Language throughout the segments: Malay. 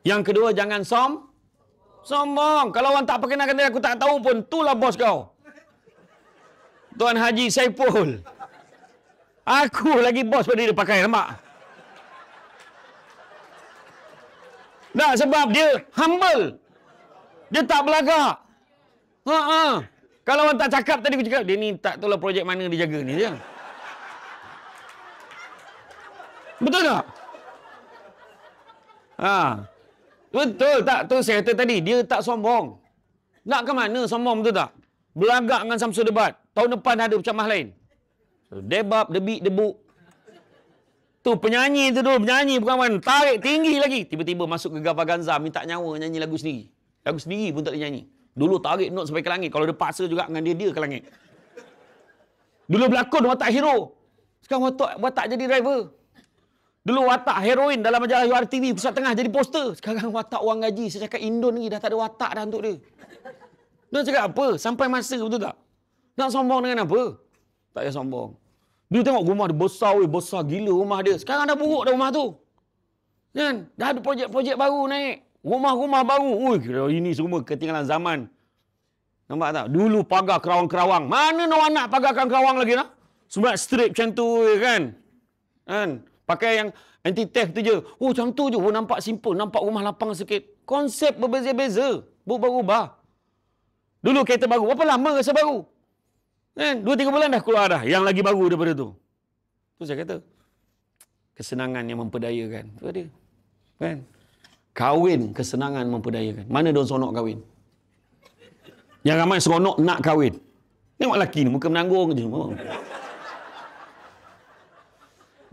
Yang kedua, jangan sombong. Kalau orang tak perkenalkan dia, aku tak tahu pun, itulah bos kau. Tuan Haji Saipul. Aku lagi bos pada dia pakai, nampak? Tak, sebab dia humble. Dia tak belagak. Kalau orang tak cakap tadi, aku cakap, dia ni tak tahulah projek mana dia jaga ni je. Betul tak? Betul tak? Tu saya kata tadi, dia tak sombong. Nak ke mana sombong, betul tak? Belagak dengan Samsul Debat. Tahun depan ada ceramah lain. Debab, debik, debuk. Tu penyanyi tu dulu, penyanyi bukan main. Tarik tinggi lagi. Tiba-tiba masuk ke Gava Ganza, minta nyawa nyanyi lagu sendiri. Lagu sendiri pun tak boleh nyanyi. Dulu tarik not sampai ke langit. Kalau dia paksa juga dengan dia ke langit. Dulu berlakon watak hero. Sekarang watak jadi driver. Dulu watak heroin dalam majalah URTV Pusat Tengah jadi poster. Sekarang watak orang gaji. Saya cakap Indon ni dah tak ada watak dah untuk dia. Dia cakap apa? Sampai masa, betul tak? Nak sombong dengan apa? Tak payah sombong. Dulu tengok rumah dia besar, besar gila rumah dia. Sekarang dah buruk dah rumah tu. Kan? Dah ada projek-projek baru naik. Rumah-rumah baru. Ui, ini semua ketinggalan zaman. Nampak tak? Dulu pagar kerawang-kerawang. Mana nak nak pagarkan kerawang lagi nak? Semua strip macam tu kan? Kan? Pakai yang anti-theft tu je. Oh, macam tu je. Oh, nampak simple. Nampak rumah lapang sikit. Konsep berbeza-beza. Berubah-ubah. Dulu kereta baru. Berapa lama rasa baru? Kan? 2-3 bulan dah keluar dah. Yang lagi baru daripada tu. Tu saya kata. Kesenangan yang memperdayakan. Tu dia. Kan? Kahwin kesenangan memperdayakan. Mana dia sonok kahwin? Yang ramai seronok nak kahwin. Tengok lelaki ni. Muka menanggung je.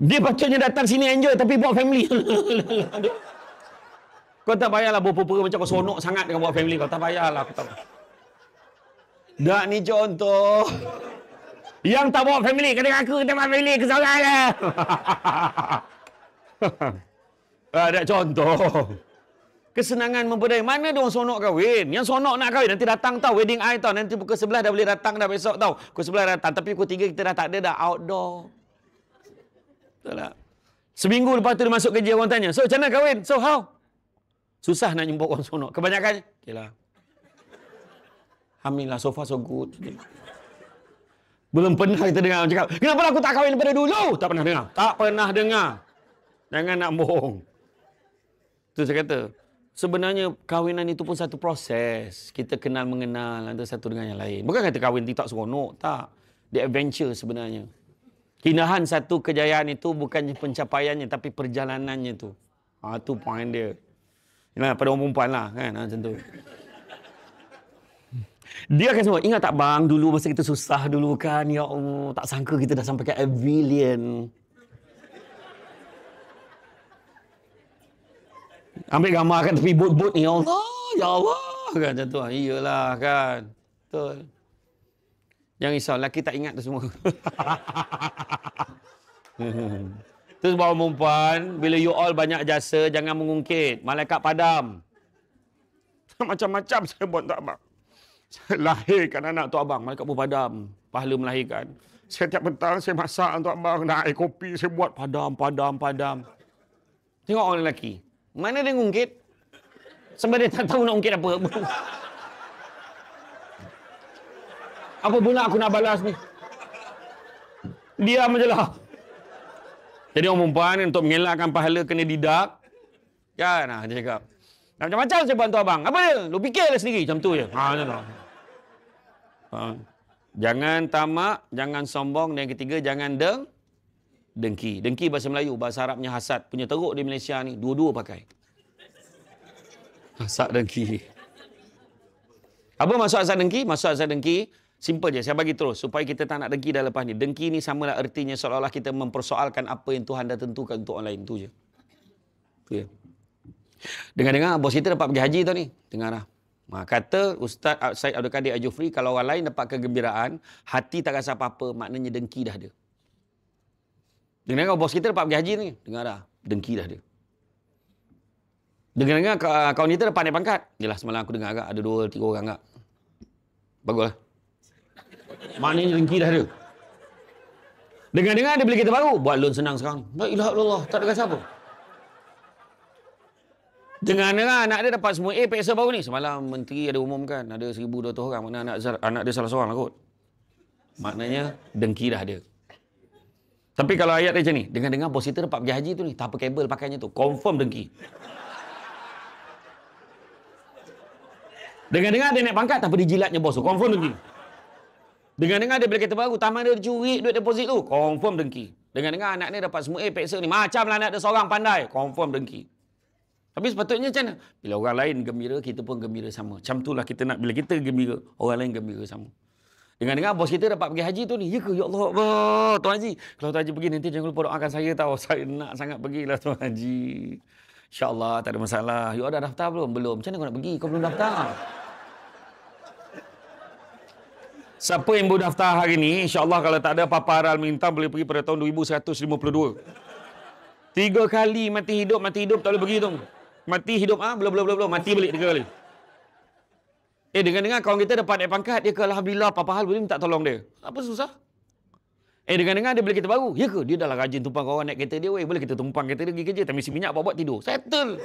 Dia patutnya datang sini enjoy tapi buat family. Kau tak payahlah berpura-pura macam kau seronok sangat dengan buat family kau. Tak payahlah. Aku tak. Dah ni contoh. Yang tak bawa family. Kena aku kita buat family ke seorang je. Ada contoh. Kesenangan memperdaya. Mana dia orang sonok kahwin? Yang sonok nak kahwin. Nanti datang tau. Wedding I tau. Nanti pukul 11 dah boleh datang dah besok tau. Pukul 11 datang. Tapi pukul 3 kita dah tak ada dah. Outdoor. Betul tak? Seminggu lepas tu dia masuk kerja orang tanya. So macam mana kahwin? So how? Susah nak jumpa orang sonok. Kebanyakan. Okay lah. Alhamdulillah. So far so good. Belum pernah kita dengar orang cakap. Kenapa aku tak kahwin daripada dulu? Tak pernah dengar. Tak pernah dengar. Jangan nak bohong. Tu saya kata. Sebenarnya kahwinan itu pun satu proses. Kita kenal mengenal antara satu dengan yang lain. Bukan kata kahwin tak seronok. Tak. Dia adventure sebenarnya. Keindahan satu kejayaan itu bukannya pencapaiannya tapi perjalanannya tu. Tu point dia. Yalah, pada orang perempuan lah kan macam tu. Dia akan semua ingat tak bang dulu masa kita susah dulu kan ya Allah tak sangka kita dah sampai ke Avillion. Ambil gambar kan tepi bot-bot ni ya Allah kan macam tu. Iyalah kan. Betul. Jangan risau, lelaki tak ingat tu semua. Tu sebab perempuan, bila you all banyak jasa, jangan mengungkit. Malaikat padam. Macam-macam saya buat untuk abang. Saya lahirkan anak untuk abang, malaikat pun padam. Pahala melahirkan. Setiap petang saya masak untuk abang, nak air kopi, saya buat padam. Tengok orang lelaki. Mana dia ngungkit? Sebab dia tak tahu nak ungkit apa. Apa pula aku nak balas ni? Diam je lah. Jadi orang perempuan untuk mengelakkan pahala kena didak. Kan? Dia cakap. Macam-macam saya bantu abang. Apa dia? Lu fikirlah sendiri. Macam tu je. Macam tu. Jangan tamak. Jangan sombong. Dan yang ketiga, jangan dengki. Dengki bahasa Melayu. Bahasa Arabnya hasad. Punya teruk di Malaysia ni. Dua-dua pakai. Hasad dengki. Apa maksud hasad dengki? Maksud hasad dengki. Simple je, saya bagi terus supaya kita tak nak dengki dah lepas ni. Dengki ni samalah ertinya seolah-olah kita mempersoalkan apa yang Tuhan dah tentukan untuk orang lain. Tu je. Tu je. Dengar-dengar bos kita dapat pergi haji tau ni. Dengar lah. Kata Ustaz Syed Abdul Kadir Al-Jufri, kalau orang lain dapat kegembiraan, hati tak rasa apa-apa, maknanya dengki dah dia. Dengar-dengar bos kita dapat pergi haji ni. Dengar dah. Dengki dah dia. Dengar-dengar kawan kita dapat naik pangkat. Yelah semalam aku dengar agak ada 2-3 orang agak. Baguslah. Maknanya dengki dah ada. Dengar-dengar dia beli kereta baru. Buat loan senang sekarang. La ilaha illallah. Tak ada rasa apa. Dengar-dengar anak dia dapat semua A peksa baru ni. Semalam menteri ada umumkan ada 1,200 orang. Mana anak dia salah seorang lah kot. Maknanya dengki dah ada. Tapi kalau ayat dia macam ni, dengar-dengar bos kita dapat pergi haji tu ni, tak apa kabel pakainya tu. Confirm dengki. Dengar-dengar dia naik pangkat, tak apa dijilatnya bos tu. Confirm dengki. Dengar-dengar dia beli kereta baru, taman dia curi duit deposit tu. Confirm dengki. Dengar-dengar anak dia dapat semua A peksa ni. Macam lah anak dia seorang pandai. Confirm dengki. Tapi sepatutnya macam mana? Bila orang lain gembira, kita pun gembira sama. Macam itulah kita nak, bila kita gembira, orang lain gembira sama. Dengar-dengar bos kita dapat pergi haji tu ni. Ya ke? Ya Allah, Allah. Tuan Haji. Kalau Tuan Haji pergi nanti jangan lupa doakan saya tahu. Saya nak sangat pergilah Tuan Haji. InsyaAllah tak ada masalah. You ada daftar belum? Belum. Macam mana kau nak pergi? Kau belum daftar. Siapa yang baru daftar hari ni, insyaAllah kalau tak ada apa-apa aral minta, boleh pergi pada tahun 2152. 3 kali mati hidup tak boleh pergi tu. Mati hidup, belum. Mati balik 3 kali. Dengar-dengar kawan kita dapat naik pangkat, dia ke Alhamdulillah, apa-apa hal boleh minta tolong dia. Apa susah? Dengar-dengar dia beli kereta baru. Ya ke? Dia dah lah rajin tumpang kawan naik kereta dia, weh. Boleh kita tumpang kereta dia pergi kerja, tak misi minyak, buat tidur. Settle.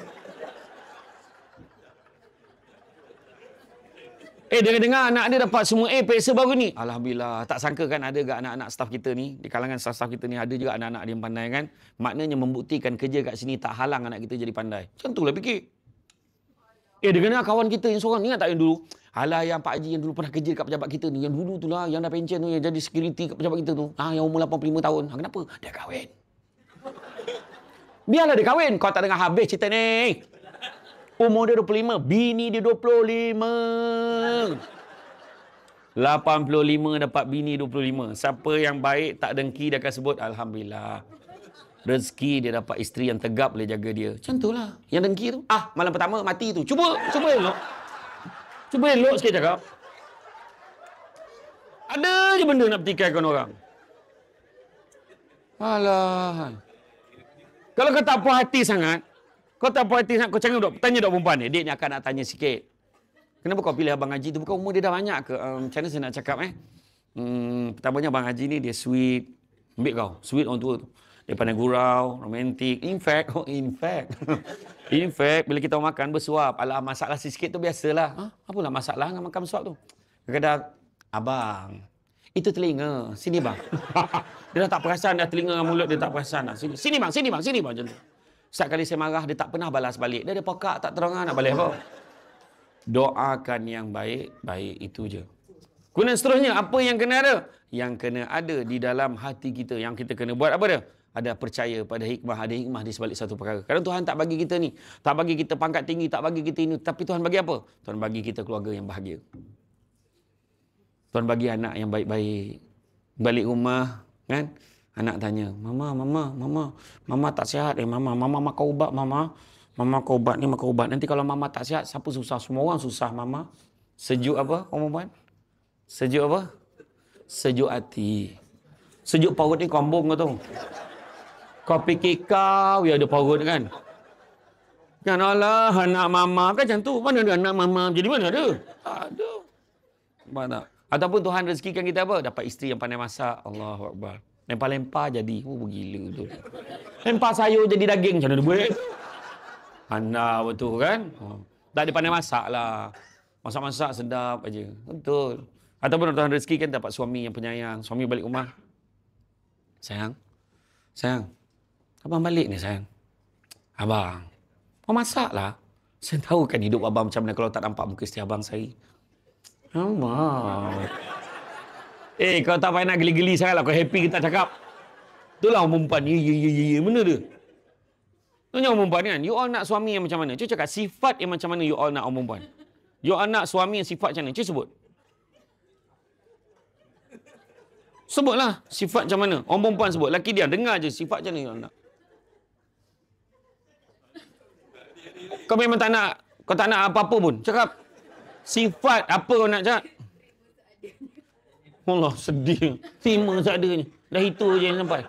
Dengar-dengar anak dia dapat semua A peksa baru ni. Alhamdulillah. Tak sangka kan ada ke anak-anak staf kita ni. Di kalangan staf kita ni ada juga anak-anak dia yang pandai kan. Maknanya membuktikan kerja kat sini tak halang anak kita jadi pandai. Macam tu lah fikir. Dengar-dengar kawan kita yang seorang ni, ingat tak yang dulu? Alah yang Pak Haji yang dulu pernah kerja kat pejabat kita ni. Yang dulu tu lah, yang dah pencen tu, yang jadi security kat pejabat kita tu. Yang umur 85 tahun. Kenapa? Dia kahwin. Biarlah dia kahwin. Kau tak dengar habis cerita ni. Umur dia 25, bini dia 25. 85 dapat bini 25. Siapa yang baik tak dengki dia akan sebut Alhamdulillah. Rezeki dia dapat isteri yang tegap boleh jaga dia. Macam itulah. Yang dengki tu, malam pertama mati tu. Cuba elok. Cuba elok sikit cakap. Ada je benda nak pertikaikan orang. Alah. Kalau kau tak puas hati sangat, kau tanya dok perempuan ni. Dek ni akan nak tanya sikit. Kenapa kau pilih Abang Haji tu? Bukan umur dia dah banyak ke? Macam mana saya nak cakap pertamanya Abang Haji ni dia sweet. Ambil kau. Sweet orang tua tu. Dia pandai gurau, romantik. In fact, bila kita makan bersuap. Alah, masalah sikit tu biasalah. Apalah masalah dengan makan bersuap tu? Kadang-kadang, abang, itu telinga. Sini bang. Dia dah tak perasan dah telinga dengan mulut dia tak perasan dah. Sini bang. Macam tu. Setiap kali saya marah, dia tak pernah balas balik. Dia ada pokak, tak terangan nak balas apa. Doakan yang baik, itu je. Kemudian seterusnya, apa yang kena ada? Yang kena ada di dalam hati kita. Yang kita kena buat apa dia? Ada percaya pada hikmah, ada hikmah di sebalik satu perkara. Kadang Tuhan tak bagi kita ni, tak bagi kita pangkat tinggi, tak bagi kita ini. Tapi Tuhan bagi apa? Tuhan bagi kita keluarga yang bahagia. Tuhan bagi anak yang baik-baik. Balik rumah, kan? Anak tanya, Mama tak sihat. Mama makan ubat, Mama makan ubat ni, makan ubat. Nanti kalau Mama tak sihat, siapa susah? Semua orang susah, Mama. Sejuk apa, orang perempuan? Sejuk apa? Sejuk hati. Sejuk parut ni kombong kau tahu. Kau fikir kau yang ada parut kan? Kan Allah, anak Mama kan macam tu. Mana ada anak Mama? Jadi mana ada? Tak ada. Mana? Ataupun Tuhan rezekikan kita apa? Dapat isteri yang pandai masak. Allahu Akbar. Lempar-lempar jadi. Bergila tu. Lempar sayur jadi daging. Macam mana dia buat? Pandai betul kan? Tak ada pandai masak lah. Masak-masak sedap aja. Betul. Ataupun Tuhan rezekikan dapat suami yang penyayang. Suami balik rumah. Sayang. Abang balik ni sayang. Abang. Kau masak lah. Saya tahu kan hidup abang macam mana kalau tak nampak muka isteri abang saya. Abang. Kau tak payah nak geli-geli sangat lah. Kau happy kita cakap. Itulah orang perempuan. Ya. Mana dia? Itunya orang perempuan kan. You all nak suami yang macam mana? Cuba cakap sifat yang macam mana you all nak orang perempuan. You all nak suami yang sifat macam mana? Cuba sebut. Sebutlah sifat macam mana. Orang perempuan sebut. Laki dia dengar je sifat macam mana you all nak. Kau memang tak nak. Kau tak nak apa-apa pun. Cakap. Sifat apa kau nak cakap? Allah sedih. Terima seadanya. Dah itu je yang sampai.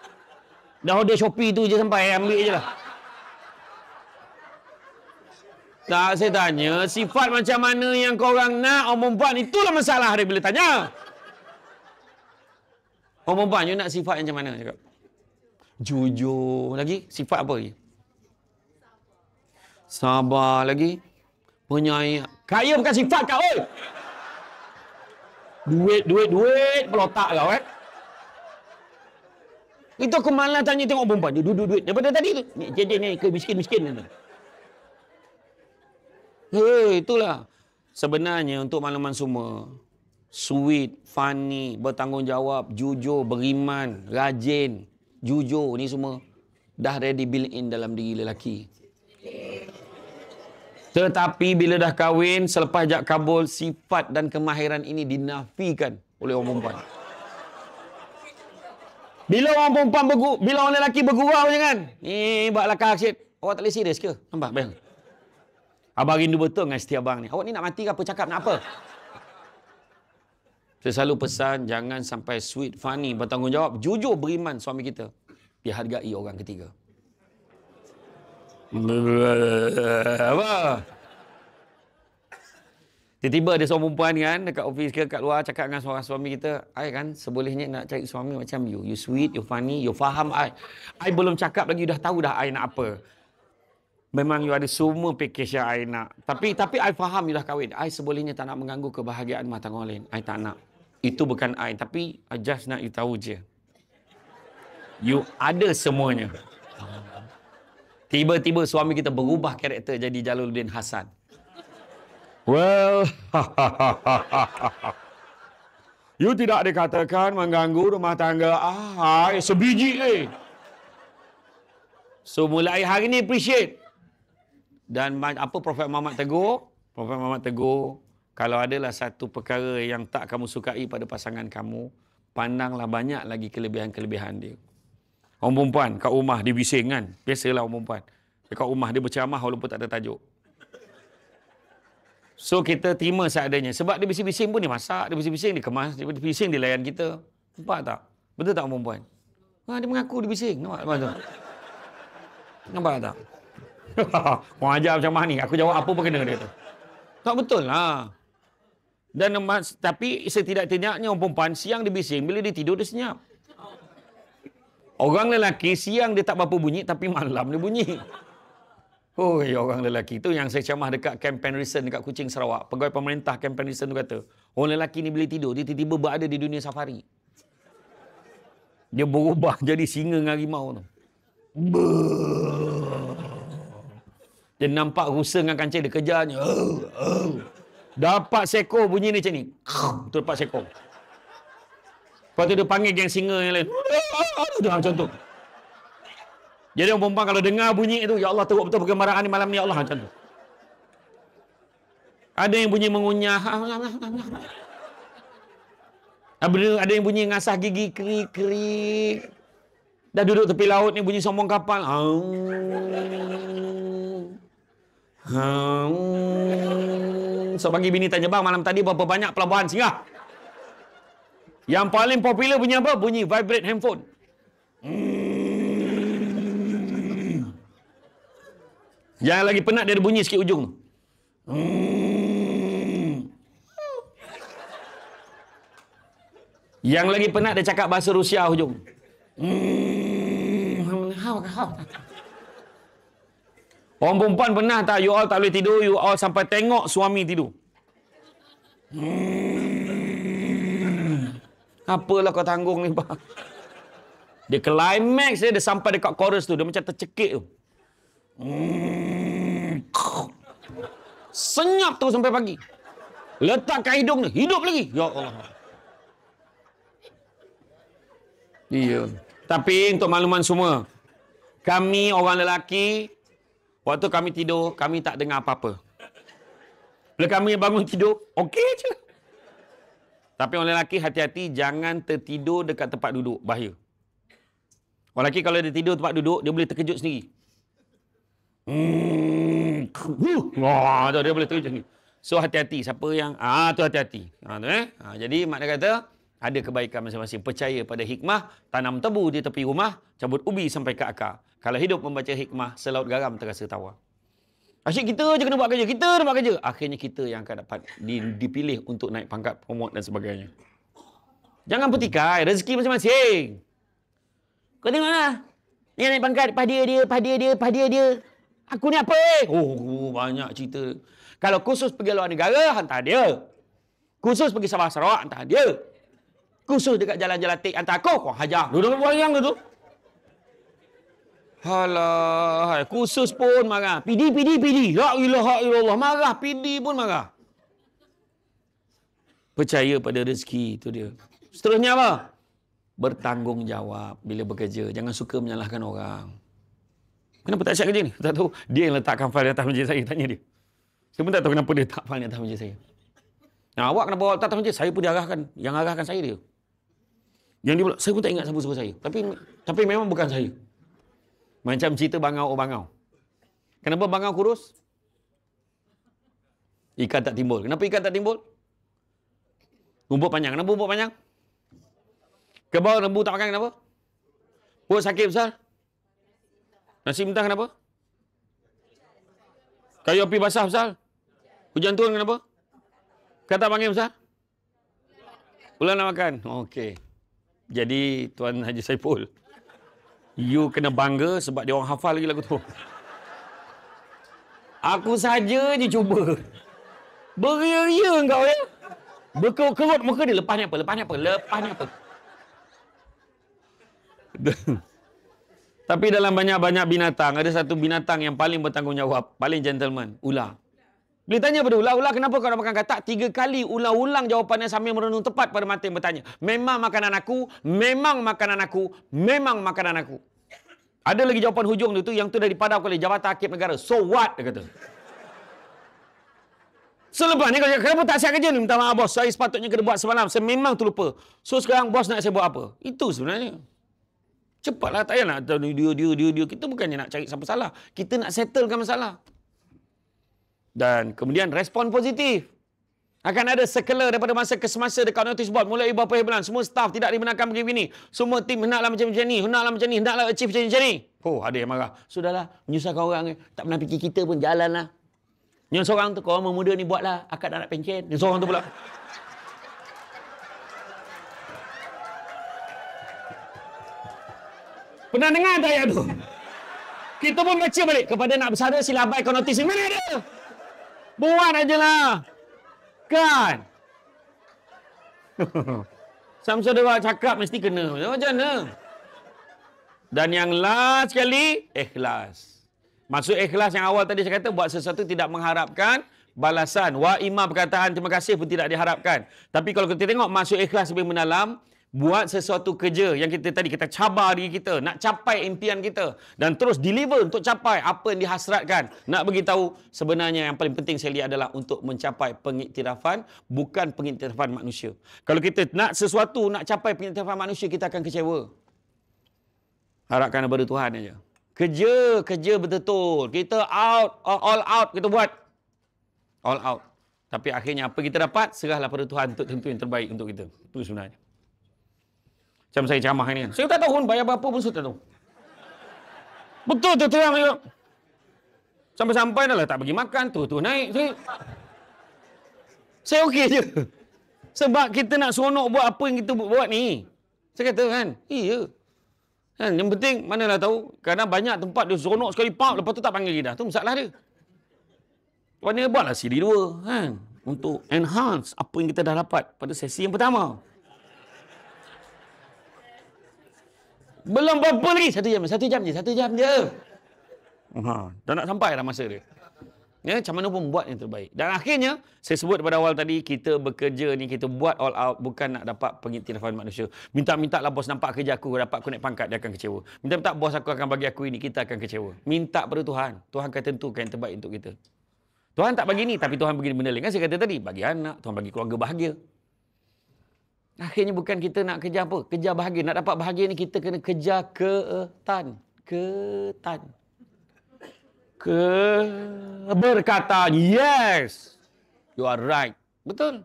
Dah order Shopee tu je sampai. Ambil je lah. Tak, saya tanya. Sifat macam mana yang korang nak orang perempuan? Itulah masalah dia bila tanya. Orang perempuan, you nak sifat macam mana? Cakap. Jujur. Lagi? Sifat apa lagi? Sabar lagi. Penyayang. Kaya bukan sifat kau, oi. Duit pelotak kau, Itu aku malah tanya tengok perempuan. Dia duduk duit. Daripada tadi tu. Ni, ni ke miskin-miskin. Itulah. Sebenarnya untuk makluman semua. Sweet, funny, bertanggungjawab, jujur, beriman, rajin, jujur. Ni semua dah ready built in dalam diri lelaki. Tetapi bila dah kahwin, selepas jak kabul, sifat dan kemahiran ini dinafikan oleh orang perempuan. Bila orang perempuan bila orang lelaki bergurau je kan. Ni buat lakar sikit. Awak tak boleh serius ke? Nampak bayang. Abang rindu betul dengan isteri abang ni. Awak ni nak mati ke apa? Cakap nak apa? Saya selalu pesan jangan sampai sweet, funny, bertanggungjawab, jujur, beriman suami kita dihargai orang ketiga. Apa? Tiba-tiba ada seorang perempuan kan dekat office ke kat luar cakap dengan seorang suami kita, "I kan sebolehnya nak cari suami macam you. You sweet, you funny, you faham I. I belum cakap lagi you dah tahu dah I nak apa. Memang you ada semua package yang I nak. Tapi I faham you dah kahwin. I sebolehnya tak nak mengganggu kebahagiaan rumah tangga orang lain. I tak nak. Itu bukan I, tapi I just nak you tahu je. You ada semuanya." Tiba-tiba suami kita berubah karakter jadi Jalaluddin Hasan. Well, you tidak dikatakan mengganggu rumah tangga I sebiji So mulai hari ni appreciate. Dan apa Prophet Muhammad tegur? Prophet Muhammad tegur, kalau adalah satu perkara yang tak kamu sukai pada pasangan kamu, pandanglah banyak lagi kelebihan-kelebihan dia. Orang perempuan kat rumah dia bising kan. Biasalah orang perempuan. Dekat rumah dia berceramah walaupun tak ada tajuk. So kita terima seadanya. Sebab dia bising-bising pun dia masak, dia bising-bising dia kemas, dia bising dia layan kita. Nampak tak? Betul tak orang perempuan? Dia mengaku dia bising. Nampak tak? Nampak tak? Orang ajar macam mana ni? Aku jawab apa pun kena dia tu. Tak betul lah. Dan tapi setidak-tidaknya orang perempuan siang dia bising, bila dia tidur dia senyap. Orang lelaki siang dia tak berapa bunyi tapi malam dia bunyi. Orang lelaki tu yang saya ceramah dekat Camp Penrison dekat Kuching Sarawak. Pegawai pemerintah Camp Penrison tu kata, orang lelaki ni bila tidur dia tiba-tiba berada di dunia safari. Dia berubah jadi singa dengan harimau tu. Dia nampak rusa dengan kancil dia kejarnya. Dapat seekor bunyi ni macam ni. Tu dapat seekor. Lepas tu dia panggil geng singa yang lain. Macam tu. Jadi orang perempuan kalau dengar bunyi itu, ya Allah teruk betul perkembaran ni malam ni, ya Allah, macam tu. Ada yang bunyi mengunyah. Ada yang bunyi ngasah gigi, kerik-kerik. Dah duduk tepi laut ni bunyi sombong kapal. So pagi bini tanya, bang malam tadi berapa banyak pelabuhan singgah? Yang paling popular bunyi apa? Bunyi vibrate handphone. Yang lagi penat dia ada bunyi sikit ujung. Yang lagi penat dia cakap bahasa Rusia hujung. Orang perempuan pernah tak you all tak boleh tidur, you all sampai tengok suami tidur. Apalah kau tanggung ni, bang. Dia climax dia sampai dekat chorus tu, dia macam tercekik tu. Senyap tu sampai pagi. Letakkan hidung ni, hidup lagi. Ya Allah. Iya. Tapi untuk makluman semua, kami orang lelaki, waktu kami tidur, kami tak dengar apa-apa. Bila kami bangun tidur, okey je. Tapi orang lelaki hati-hati, jangan tertidur dekat tempat duduk, bahaya. Orang lelaki kalau dia tidur tempat duduk, dia boleh terkejut sendiri. Dia boleh terkejut sendiri. So hati-hati, siapa yang tu hati-hati. Jadi mak dia kata ada kebaikan masing-masing. Percaya pada hikmah, tanam tebu di tepi rumah, cabut ubi sampai ke akar. Kalau hidup membaca hikmah, selaut garam terasa tawar. Asyik kita je kena buat kerja, kita nak buat kerja. Akhirnya kita yang akan dapat dipilih untuk naik pangkat, promote dan sebagainya. Jangan petikai, rezeki masing-masing. Kau tengoklah. Yang naik pangkat, pah dia. Aku ni apa Oh, banyak cerita. Kalau khusus pergi luar negara, hantar dia. Khusus pergi Sabah Sarawak, hantar dia. Khusus dekat jalan-jalan tik, hantar aku. Kau hajar. Duduk bayang tu. Alah, khusus pun marah. PD. La ilaha illallah. Marah, PD pun marah. Percaya pada rezeki, itu dia. Seterusnya apa? Bertanggungjawab bila bekerja. Jangan suka menyalahkan orang. Kenapa tak siap kerja ni? Tak tahu. Dia yang letakkan fail di atas meja saya. Tanya dia. Saya pun tak tahu kenapa dia letak fail di atas meja saya. Nah, awak kenapa awak letak atas meja? Saya pun diarahkan. Yang arahkan saya dia. Yang dia pula, saya pun tak ingat siapa suruh saya. Tapi memang bukan saya. Macam cerita bangau. Kenapa bangau kurus? Ikan tak timbul. Kenapa ikan tak timbul? Rumput panjang. Kenapa rumput panjang? Kebau lembu tak makan kenapa? Perut sakit besar? Nasi mentah kenapa? Kayu api basah besar? Hujan turun kenapa? Kata panggil besar? Ular nak makan? Okey. Jadi Tuan Haji Saiful, you kena bangga sebab dia orang hafal lagi lagu tu. Aku saja je cuba. Beria-ria engkau ya. Berkerut muka dia. Lepas ni apa? Tapi dalam banyak-banyak binatang, ada satu binatang yang paling bertanggungjawab, paling gentleman, ular. Bila tanya pada ular, kenapa kau nak makan katak? 3 kali ulang-ulang jawapannya sambil merenung tepat pada mata yang bertanya. Memang makanan aku, memang makanan aku, memang makanan aku. Ada lagi jawapan hujung tu yang tu dah dipadam oleh Jabatan Akib Negara. So what? Dia kata. Selepas ni, kenapa tak siap kerja ni? Minta maaf bos, saya sepatutnya kena buat semalam. Saya memang terlupa. So sekarang bos nak saya buat apa? Itu sebenarnya. Cepatlah, tak payah nak dia. Kita bukannya nak cari siapa salah. Kita nak settlekan masalah. Dan kemudian respon positif. Akan ada sekela daripada masa ke semasa dekat notice board. Mulai beberapa bulan. Semua staff tidak dibenarkan begini. Semua tim hendaklah macam ni. Hendaklah achieve macam ni. Oh, ada yang marah. Sudahlah, menyusahkan orang. Tak pernah fikir kita pun, jalanlah. Yang seorang tu, kau orang muda ni buatlah. Akad nak pencen. Yang seorang tu pula. Pernah dengar tak ayat tu? Kita pun baca balik. Kepada nak bersara, sila abaikan notis. Mana dia? Buat aja lah. Kan? Saudara cakap mesti kena. Macam mana? Dan yang last sekali, ikhlas. Maksud ikhlas yang awal tadi saya kata, buat sesuatu tidak mengharapkan balasan. Wa imma perkataan terima kasih pun tidak diharapkan. Tapi kalau kita tengok maksud ikhlas lebih mendalam, buat sesuatu kerja yang kita cabar diri kita, nak capai impian kita dan terus deliver untuk capai apa yang dihasratkan. Nak beritahu sebenarnya yang paling penting saya lihat adalah untuk mencapai pengiktirafan, bukan pengiktirafan manusia. Kalau kita nak sesuatu, nak capai pengiktirafan manusia, kita akan kecewa. Harapkan kepada Tuhan aja. Kerja betul-betul. Kita all out kita buat. All out. Tapi akhirnya apa kita dapat, serahlah pada Tuhan untuk tentu yang terbaik untuk kita. Itu sebenarnya. Macam saya ceramah ni kan. Saya tak tahu pun bayar berapa pun saya tak tahu. Betul tu terang saya. Sampai-sampai dah lah tak bagi makan, tu naik. Saya okey je. Sebab kita nak seronok buat apa yang kita buat ni. Saya kata kan, iya. Kan, yang penting manalah tahu. Kerana banyak tempat dia seronok sekali, lepas tu tak panggil kita. Tu masalah dia. Lepas ni buatlah siri 2 kan. Untuk enhance apa yang kita dah dapat pada sesi yang pertama. Belum berapa lagi. 1 jam je. Dah nak sampai dah masa dia. Ya, macam mana pun buat yang terbaik. Dan akhirnya, saya sebut pada awal tadi, kita bekerja ni, kita buat all out, bukan nak dapat pengiktirafan manusia. Minta-minta lah bos nampak kerja aku, dapat aku naik pangkat, dia akan kecewa. Minta-minta bos aku akan bagi aku ini, kita akan kecewa. Minta pada Tuhan. Tuhan akan tentukan yang terbaik untuk kita. Tuhan tak bagi ni, tapi Tuhan bagi benda lain. Kan saya kata tadi, bagi anak, Tuhan bagi keluarga bahagia. Akhirnya bukan kita nak kejar apa? Kejar bahagia. Nak dapat bahagia ni kita kena kejar keberkatan. Yes. You are right. Betul.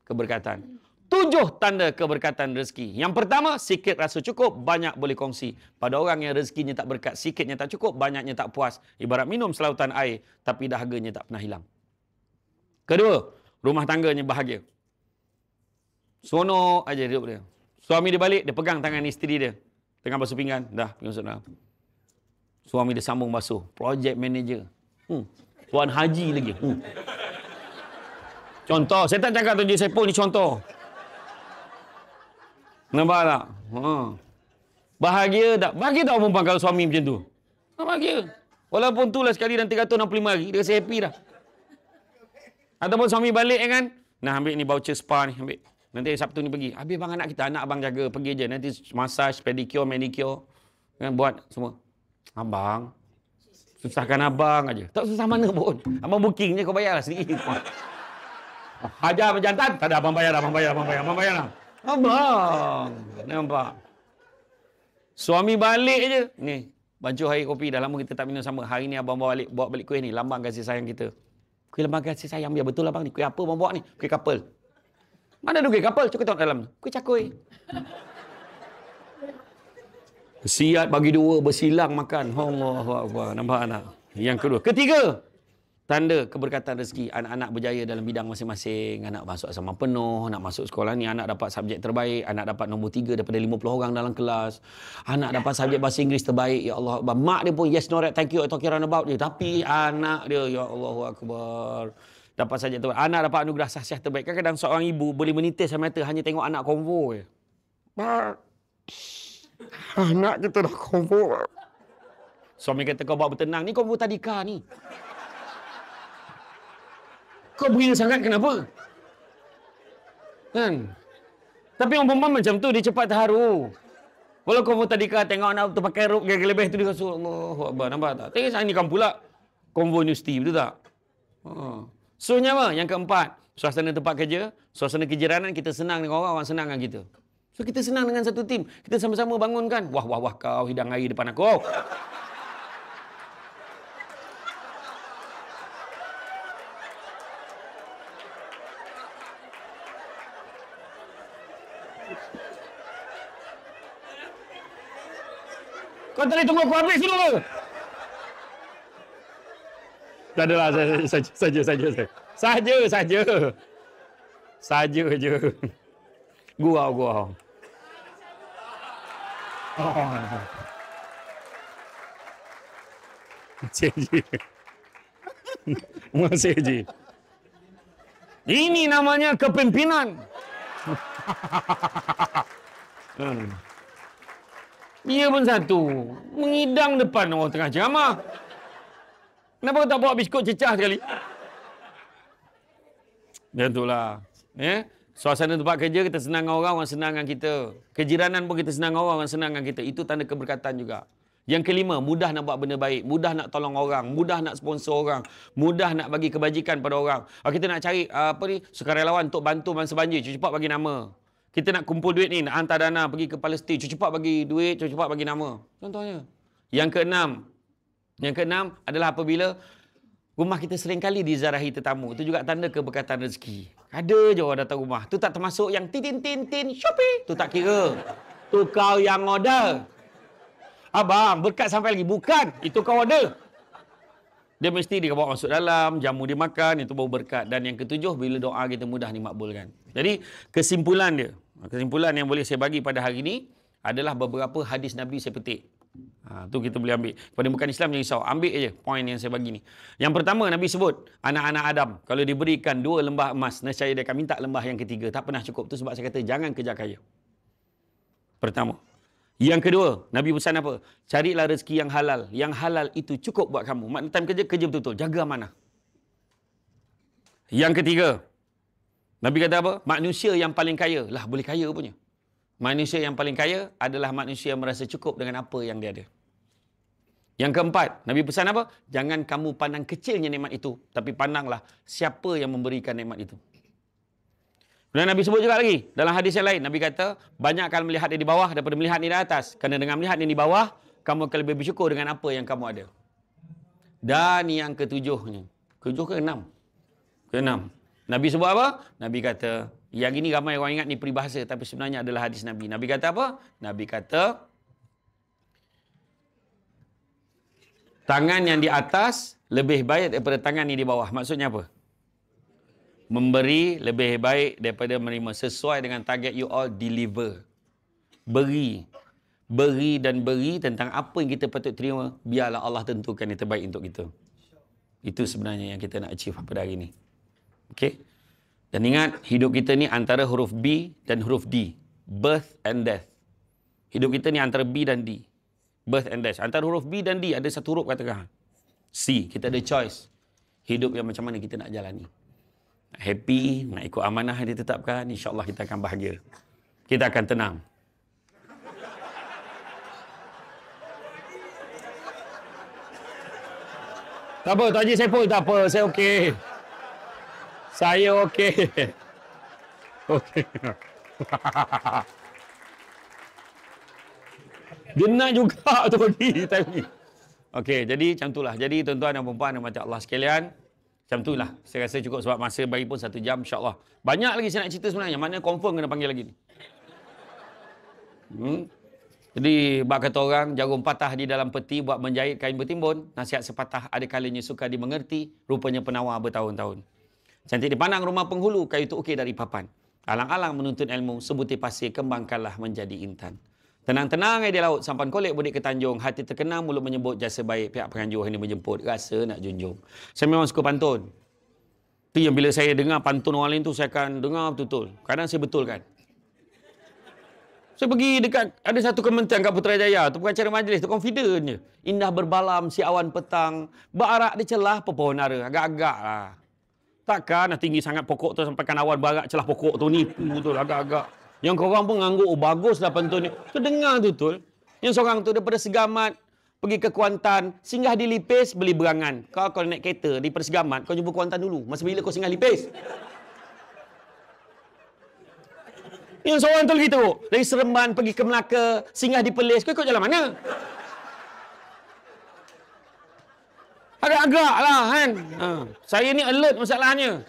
Keberkatan. 7 tanda keberkatan rezeki. Yang pertama, sikit rasa cukup, banyak boleh kongsi. Pada orang yang rezekinya tak berkat, sikitnya tak cukup, banyaknya tak puas. Ibarat minum selautan air, tapi dahaganya tak pernah hilang. Kedua, rumah tangganya bahagia. Seronok aja hidup dia. Suami dia balik, dia pegang tangan isteri dia. Tengah basuh pinggan. Dah, pergi masuk dalam. Suami dia sambung basuh. Project manager. Tuan haji lagi. Contoh. Saya tak cakap tu je saya pun ni contoh. Nampak tak? Bahagia tak? Bahagia tak perempuan kalau suami macam tu? Tak bahagia. Walaupun tu lah sekali dan 365 hari. Dia rasa happy dah. Ataupun suami balik kan? Nah, ambil ni voucher spa ni. Ambil. Nanti Sabtu ni pergi. Habis bang anak kita. Anak abang jaga. Pergi je. Nanti massage, pedicure, manicure. Kan buat semua. Abang. Susahkan abang aja. Tak susah mana pun. Abang booking je kau bayar lah sendiri. Hajar berjantan. Tak ada abang bayar dah. Abang bayar dah. Abang. Nampak. Suami balik je. Ni. Bancuh air kopi. Dah lama kita tak minum sama. Hari ni abang bawa balik kuih ni. Lambang kasih sayang kita. Kuih lambang kasih sayang. Biar betul abang ni. Kuih apa abang bawa ni? Kuih couple. Mana ada kuih couple? Cukup tengok dalam. Kuih cakui. Bersiat bagi dua. Bersilang makan. Allahu Akbar. Nampak anak. Yang kedua. Ketiga. Tanda keberkatan rezeki. Anak-anak berjaya dalam bidang masing-masing. Anak masuk asrama penuh. Anak masuk sekolah ni. Anak dapat subjek terbaik. Anak dapat nombor 3 daripada 50 orang dalam kelas. Anak dapat subjek bahasa Inggeris terbaik. Ya Allah. Mak dia pun yes, no, right, thank you, talking about dia. Tapi anak dia, ya Allahu Akbar, dapat subjek terbaik. Anak dapat anugerah sahsiah terbaik. Kadang-kadang seorang ibu boleh menitis air mata hanya tengok anak konvo je. Anak kita dah konvo. Suami kata kau bawa bertenang. Ni konvo tadika ni. Kau beria sangat kenapa? Kan? Tapi orang perempuan macam tu, dia cepat terharu. Walau kau tadika tengok anak tu pakai rok gaya lebih tu, dia rasa Allahu Akbar. Nampak tak? Tengok sana ni kan pula konvo universiti, betul tak? Soalnya apa? Yang keempat, suasana tempat kerja, suasana kejiranan, kita senang dengan orang senang dengan kita. So kita senang dengan satu tim. Kita sama-sama bangunkan. Wah kau hidang air depan aku. Kau tadi tunggu aku habis dulu. Tak adalah, saja je. Gurau. Masih je. Ini namanya kepimpinan. Dia pun satu. Mengidang depan orang tengah ceramah. Kenapa kau tak bawa biskut cecah sekali? Dan itulah. Suasana tempat kerja kita senang dengan orang senang dengan kita. Kejiranan pun kita senang dengan orang senang dengan kita. Itu tanda keberkatan juga. Yang kelima, mudah nak buat benda baik. Mudah nak tolong orang. Mudah nak sponsor orang. Mudah nak bagi kebajikan pada orang. Kita nak cari sukarelawan untuk bantu masa banjir. Cepat bagi nama. Kita nak kumpul duit ni, nak hantar dana pergi ke Palestin. Cepat bagi duit, cepat bagi nama. Contohnya. Yang keenam adalah apabila rumah kita sering kali dizarahi tetamu. Itu juga tanda keberkatan rezeki. Ada je orang datang rumah. Tu tak termasuk yang tin Shopee. Tu tak kira. Tu kau yang order. Abang, berkat sampai lagi. Bukan. Itu kau order. Dia mesti dia bawa masuk dalam, jamu dia makan, itu baru berkat. Dan yang ketujuh, bila doa kita mudah dimakbulkan. Jadi, kesimpulan yang boleh saya bagi pada hari ini adalah beberapa hadis Nabi saya petik. Tu kita boleh ambil. Kepada bukan Islam, jangan risau. Ambil je poin yang saya bagi ni. Yang pertama, Nabi sebut, anak-anak Adam, kalau diberikan 2 lembah emas, nescaya dia akan minta lembah yang ketiga. Tak pernah cukup. Itu sebab saya kata, jangan kejar kaya. Pertama. Yang kedua, Nabi pesan apa? Carilah rezeki yang halal. Yang halal itu cukup buat kamu. Maknanya time kerja betul-betul. Jaga amanah. Yang ketiga, Nabi kata apa? Manusia yang paling kaya. Lah, boleh kaya punya. Manusia yang paling kaya adalah manusia yang merasa cukup dengan apa yang dia ada. Yang keempat, Nabi pesan apa? Jangan kamu pandang kecilnya nikmat itu. Tapi pandanglah siapa yang memberikan nikmat itu. Dan Nabi sebut juga lagi, dalam hadis yang lain, Nabi kata, banyak akan melihat yang di bawah daripada melihat yang di atas. Kerana dengan melihat yang di bawah, kamu akan lebih bersyukur dengan apa yang kamu ada. Dan yang ketujuhnya, keenam. Nabi sebut apa? Nabi kata, yang ini ramai orang ingat ni peribahasa, tapi sebenarnya adalah hadis Nabi. Nabi kata apa? Nabi kata, tangan yang di atas lebih baik daripada tangan yang di bawah. Maksudnya apa? Memberi lebih baik daripada menerima. Sesuai dengan target you all, deliver. Beri. beri dan beri tentang apa yang kita patut terima, biarlah Allah tentukan yang terbaik untuk kita. Itu sebenarnya yang kita nak achieve pada hari ini. Okey? Dan ingat, hidup kita ni antara huruf B dan huruf D. Birth and death. Hidup kita ni antara B dan D. Birth and death. Antara huruf B dan D ada satu huruf katakan. C. Kita ada choice. Hidup yang macam mana kita nak jalani. Nak happy, nak ikut amanah yang ditetapkan, insya-Allah kita akan bahagia. Kita akan tenang. Tak apa, Tuan Haji Saiful, tak apa. Saya okey. Saya okey. Okey. Genat juga tu pergi time ni. Okey, jadi macam itulah. Jadi tuan-tuan dan puan-puan dan mati Allah sekalian, macam itulah. Saya rasa cukup sebab masa bagi pun 1 jam, insya-Allah. Banyak lagi saya nak cerita sebenarnya. Mana confirm kena panggil lagi ni. Jadi, bak kata orang, jarum patah di dalam peti buat menjahit kain bertimbun. Nasihat sepatah ada kalanya suka dimengerti, rupanya penawar bertahun-tahun. Cantik dipandang rumah penghulu, kayu tu okey dari papan. Alang-alang menuntut ilmu, sebutir pasir kembangkanlah menjadi intan. Tenang-tenang di laut, sampan kolek budik ke tanjung. Hati terkenang, mulut menyebut jasa baik. Pihak penganjur ini menjemput, rasa nak junjung. Saya memang suka pantun. Itu yang bila saya dengar pantun orang lain tu, saya akan dengar betul-betul. Kadang saya betulkan. Saya pergi dekat, ada satu kementerian kat Putrajaya, tu pengacara majlis, tu confident je. Indah berbalam si awan petang, berarak di celah pepohon ara. Agak-agak lah. Takkan nak tinggi sangat pokok tu sampai kan awan barak celah pokok tu, nipu tu agak-agak. Yang korang pun ngangguk, oh baguslah pantun ni. Tu dengar betul. Yang seorang tu daripada Segamat, pergi ke Kuantan, singgah di Lipis, beli berangan. Kau kalau naik kereta di Persegamat, kau jumpa Kuantan dulu. Masa bila kau singgah Lipis? Yang seorang tu gitu, dari Seremban pergi ke Melaka, singgah di Perlis, kau ikut jalan mana? Agak-agak lah kan. Saya ni alert masalahnya.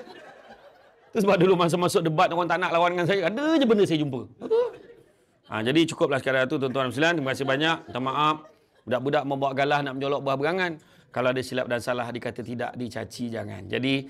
Itu sebab dulu masa masuk debat orang tak nak lawan dengan saya, ada je benda saya jumpa. Jadi cukuplah sekadar itu tuan-tuan dan sekalian. Terima kasih banyak. Minta maaf. Budak-budak membawa galah nak menjolok buah berangan. Kalau ada silap dan salah dikata tidak, dicaci jangan. Jadi